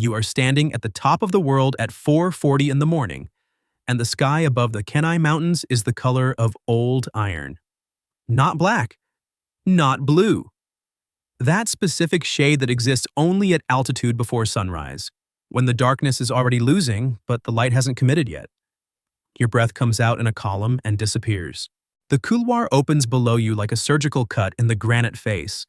You are standing at the top of the world at 4:40 in the morning, and the sky above the Kenai Mountains is the color of old iron. Not black, not blue. That specific shade that exists only at altitude before sunrise, when the darkness is already losing, but the light hasn't committed yet. Your breath comes out in a column and disappears. The couloir opens below you like a surgical cut in the granite face.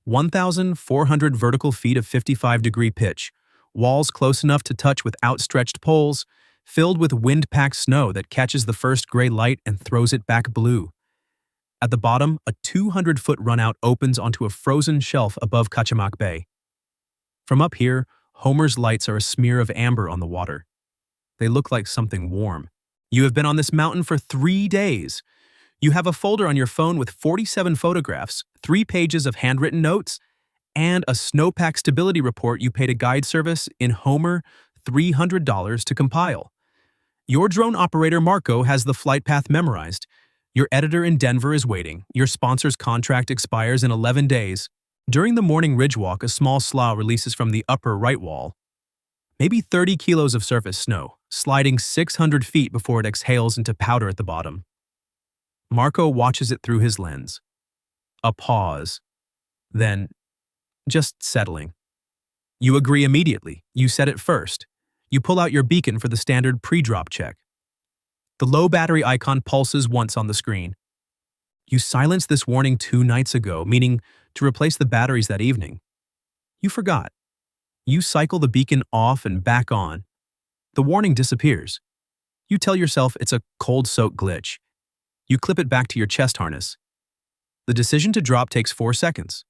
1,400 vertical feet of 55-degree pitch, walls close enough to touch with outstretched poles, filled with wind-packed snow that catches the first gray light and throws it back blue. At the bottom, a 200-foot runout opens onto a frozen shelf above Kachemak Bay. From up here, Homer's lights are a smear of amber on the water. They look like something warm. You have been on this mountain for 3 days. You have a folder on your phone with 47 photographs, 3 pages of handwritten notes, and a snowpack stability report you paid a guide service in Homer $300 to compile. Your drone operator, Marco, has the flight path memorized. Your editor in Denver is waiting. Your sponsor's contract expires in 11 days. During the morning ridge walk, a small slough releases from the upper right wall. Maybe 30 kilos of surface snow, sliding 600 feet before it exhales into powder at the bottom. Marco watches it through his lens. A pause. Then, just settling. You agree immediately. You set it first. You pull out your beacon for the standard pre-drop check. The low battery icon pulses once on the screen. You silenced this warning 2 nights ago, meaning to replace the batteries that evening. You forgot. You cycle the beacon off and back on. The warning disappears. You tell yourself it's a cold soak glitch. You clip it back to your chest harness. The decision to drop takes 4 seconds.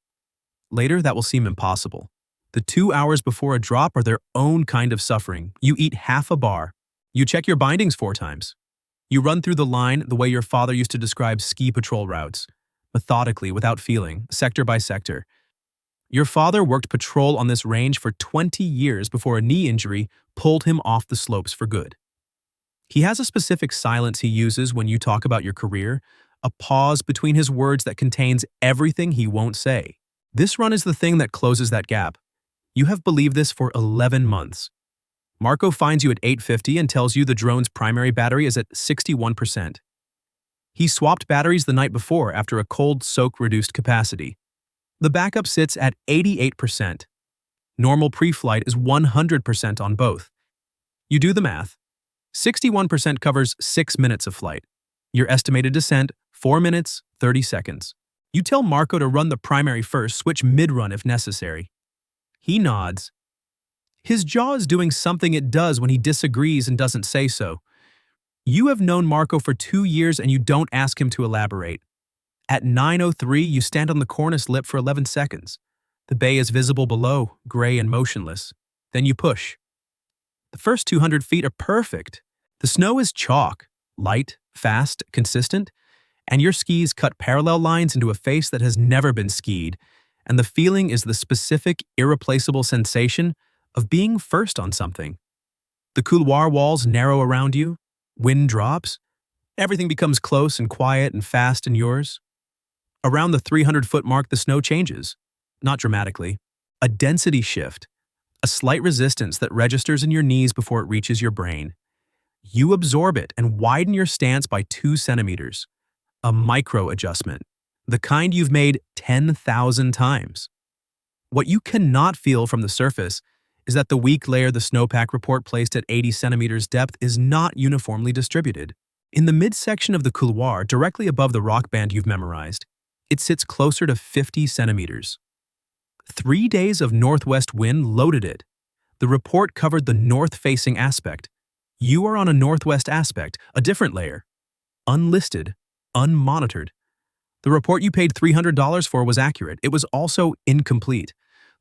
Later, that will seem impossible. The 2 hours before a drop are their own kind of suffering. You eat half a bar. You check your bindings 4 times. You run through the line the way your father used to describe ski patrol routes, methodically, without feeling, sector by sector. Your father worked patrol on this range for 20 years before a knee injury pulled him off the slopes for good. He has a specific silence he uses when you talk about your career, a pause between his words that contains everything he won't say. This run is the thing that closes that gap. You have believed this for 11 months. Marco finds you at 8:50 and tells you the drone's primary battery is at 61%. He swapped batteries the night before after a cold soak reduced capacity. The backup sits at 88%. Normal pre-flight is 100% on both. You do the math. 61% covers 6 minutes of flight. Your estimated descent, 4 minutes, 30 seconds. You tell Marco to run the primary first, switch mid-run if necessary. He nods. His jaw is doing something it does when he disagrees and doesn't say so. You have known Marco for 2 years and you don't ask him to elaborate. At 9:03, you stand on the cornice lip for 11 seconds. The bay is visible below, gray and motionless. Then you push. The first 200 feet are perfect. The snow is chalk, light, fast, consistent, and your skis cut parallel lines into a face that has never been skied, and the feeling is the specific, irreplaceable sensation of being first on something. The couloir walls narrow around you, wind drops, everything becomes close and quiet and fast and yours. Around the 300-foot mark, the snow changes, not dramatically. A density shift, a slight resistance that registers in your knees before it reaches your brain. You absorb it and widen your stance by 2 centimeters. A micro adjustment, the kind you've made 10,000 times. What you cannot feel from the surface is that the weak layer the snowpack report placed at 80 centimeters depth is not uniformly distributed. In the midsection of the couloir, directly above the rock band you've memorized, it sits closer to 50 centimeters. 3 days of northwest wind loaded it. The report covered the north-facing aspect. You are on a northwest aspect, a different layer. Unlisted, unmonitored. The report you paid $300 for was accurate. It was also incomplete.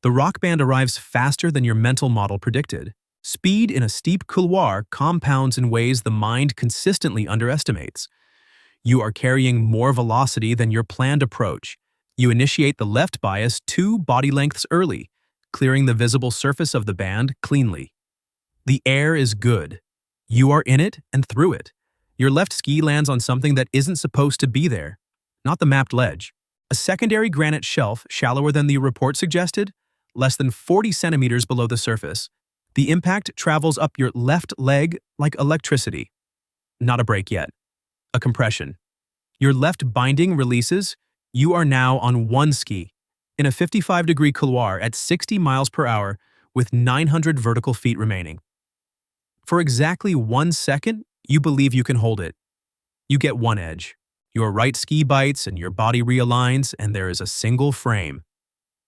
The rock band arrives faster than your mental model predicted. Speed in a steep couloir compounds in ways the mind consistently underestimates. You are carrying more velocity than your planned approach. You initiate the left bias 2 body lengths early, clearing the visible surface of the band cleanly. The air is good. You are in it and through it. Your left ski lands on something that isn't supposed to be there, not the mapped ledge. A secondary granite shelf, shallower than the report suggested, less than 40 centimeters below the surface. The impact travels up your left leg like electricity. Not a brake yet, a compression. Your left binding releases. You are now on one ski, in a 55-degree couloir at 60 miles per hour with 900 vertical feet remaining. For exactly 1 second, you believe you can hold it. You get one edge. Your right ski bites and your body realigns, and there is a single frame.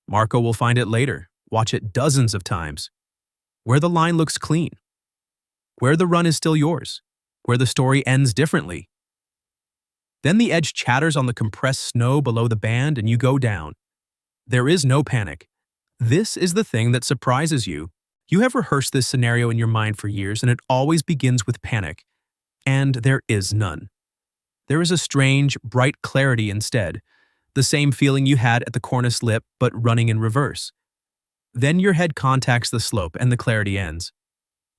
Marco will find it later. Watch it dozens of times. Where the line looks clean. Where the run is still yours. Where the story ends differently. Then the edge chatters on the compressed snow below the band and you go down. There is no panic. This is the thing that surprises you. You have rehearsed this scenario in your mind for years, and it always begins with panic. And there is none. There is a strange, bright clarity instead, the same feeling you had at the cornice lip but running in reverse. Then your head contacts the slope and the clarity ends.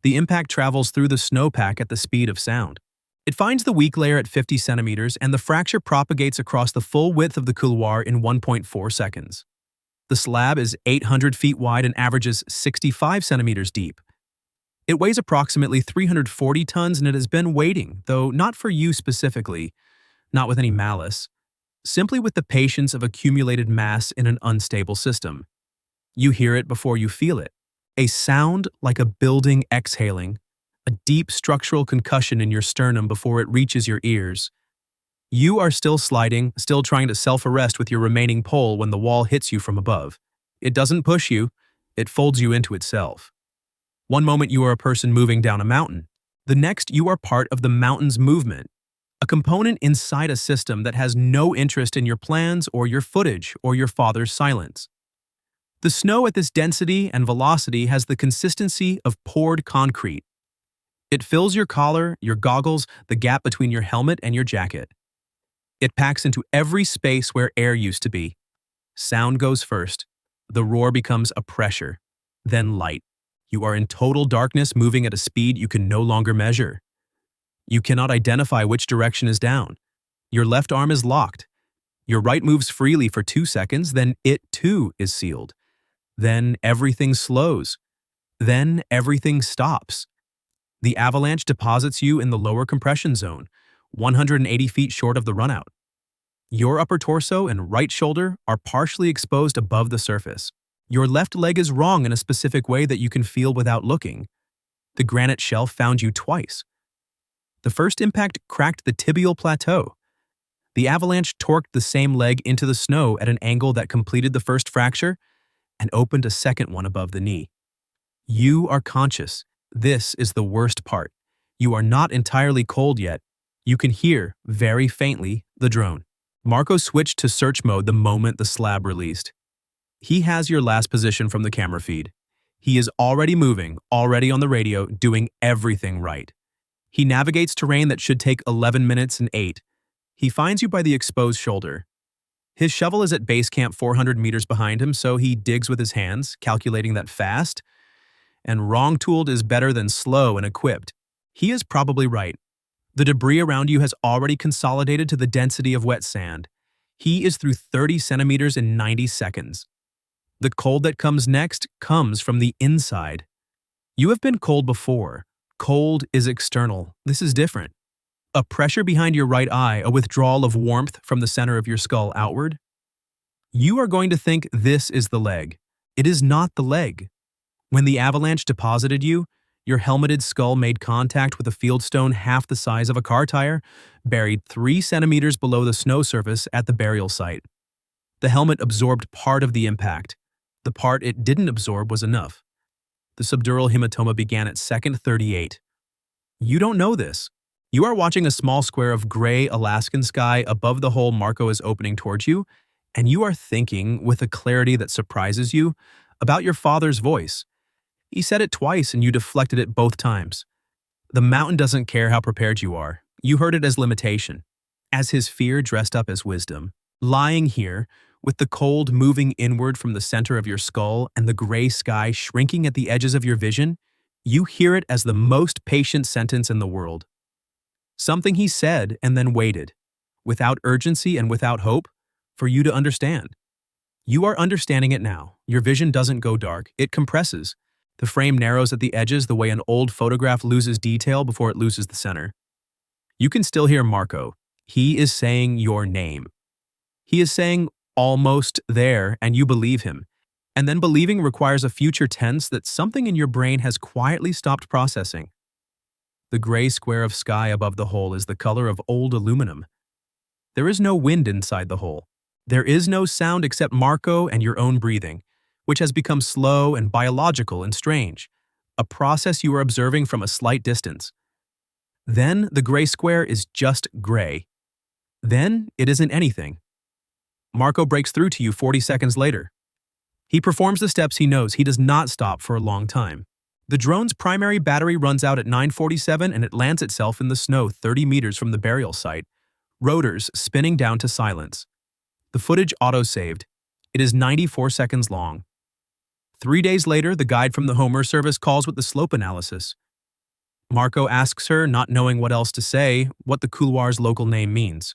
The impact travels through the snowpack at the speed of sound. It finds the weak layer at 50 centimeters and the fracture propagates across the full width of the couloir in 1.4 seconds. The slab is 800 feet wide and averages 65 centimeters deep. It weighs approximately 340 tons and it has been waiting, though not for you specifically, not with any malice, simply with the patience of accumulated mass in an unstable system. You hear it before you feel it. A sound like a building exhaling, a deep structural concussion in your sternum before it reaches your ears. You are still sliding, still trying to self-arrest with your remaining pole when the wall hits you from above. It doesn't push you, it folds you into itself. One moment you are a person moving down a mountain. The next you are part of the mountain's movement, a component inside a system that has no interest in your plans or your footage or your father's silence. The snow at this density and velocity has the consistency of poured concrete. It fills your collar, your goggles, the gap between your helmet and your jacket. It packs into every space where air used to be. Sound goes first. The roar becomes a pressure, then light. You are in total darkness, moving at a speed you can no longer measure. You cannot identify which direction is down. Your left arm is locked. Your right moves freely for 2 seconds, then it too is sealed. Then everything slows. Then everything stops. The avalanche deposits you in the lower compression zone, 180 feet short of the runout. Your upper torso and right shoulder are partially exposed above the surface. Your left leg is wrong in a specific way that you can feel without looking. The granite shelf found you twice. The first impact cracked the tibial plateau. The avalanche torqued the same leg into the snow at an angle that completed the first fracture and opened a second one above the knee. You are conscious. This is the worst part. You are not entirely cold yet. You can hear, very faintly, the drone. Marco switched to search mode the moment the slab released. He has your last position from the camera feed. He is already moving, already on the radio, doing everything right. He navigates terrain that should take 11 minutes and 8. He finds you by the exposed shoulder. His shovel is at base camp 400 meters behind him, so he digs with his hands, calculating that fast and wrong-tooled is better than slow and equipped. He is probably right. The debris around you has already consolidated to the density of wet sand. He is through 30 centimeters in 90 seconds. The cold that comes next comes from the inside. You have been cold before. Cold is external. This is different. A pressure behind your right eye, a withdrawal of warmth from the center of your skull outward. You are going to think this is the leg. It is not the leg. When the avalanche deposited you, your helmeted skull made contact with a fieldstone half the size of a car tire, buried 3 centimeters below the snow surface at the burial site. The helmet absorbed part of the impact. The part it didn't absorb was enough. The subdural hematoma began at second 38. You don't know this. You are watching a small square of gray Alaskan sky above the hole Marco is opening towards you, and you are thinking, with a clarity that surprises you, about your father's voice. He said it twice and you deflected it both times. The mountain doesn't care how prepared you are. You heard it as limitation, as his fear dressed up as wisdom. Lying here, with the cold moving inward from the center of your skull and the gray sky shrinking at the edges of your vision, you hear it as the most patient sentence in the world. Something he said and then waited, without urgency and without hope, for you to understand. You are understanding it now. Your vision doesn't go dark, it compresses. The frame narrows at the edges the way an old photograph loses detail before it loses the center. You can still hear Marco. He is saying your name. He is saying almost there, and you believe him. And then believing requires a future tense that something in your brain has quietly stopped processing. The gray square of sky above the hole is the color of old aluminum. There is no wind inside the hole. There is no sound except Marco and your own breathing, which has become slow and biological and strange, a process you are observing from a slight distance. Then the gray square is just gray. Then it isn't anything. Marco breaks through to you 40 seconds later. He performs the steps he knows. He does not stop for a long time. The drone's primary battery runs out at 9:47 and it lands itself in the snow 30 meters from the burial site, rotors spinning down to silence. The footage auto-saved. It is 94 seconds long. 3 days later, the guide from the Homer service calls with the slope analysis. Marco asks her, not knowing what else to say, what the couloir's local name means.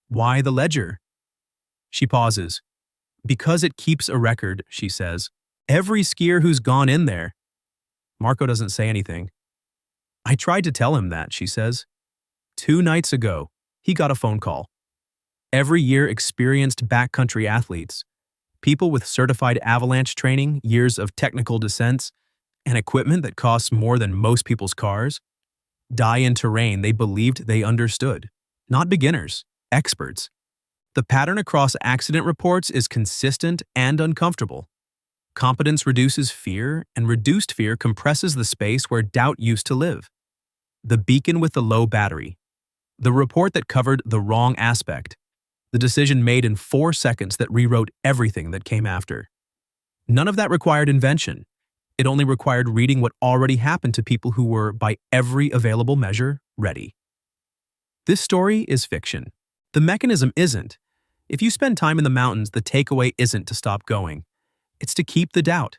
Why the ledger? She pauses. Because it keeps a record, she says. Every skier who's gone in there. Marco doesn't say anything. I tried to tell him that, she says. 2 nights ago, he got a phone call. Every year, experienced backcountry athletes, people with certified avalanche training, years of technical descents, and equipment that costs more than most people's cars, die in terrain they believed they understood. Not beginners, experts. The pattern across accident reports is consistent and uncomfortable. Competence reduces fear, and reduced fear compresses the space where doubt used to live. The beacon with the low battery. The report that covered the wrong aspect. The decision made in 4 seconds that rewrote everything that came after. None of that required invention. It only required reading what already happened to people who were, by every available measure, ready. This story is fiction. The mechanism isn't. If you spend time in the mountains, the takeaway isn't to stop going. It's to keep the doubt.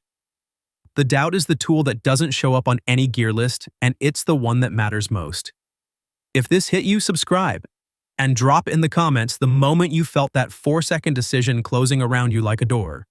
The doubt is the tool that doesn't show up on any gear list, and it's the one that matters most. If this hit you, subscribe, and drop in the comments the moment you felt that 4-second decision closing around you like a door.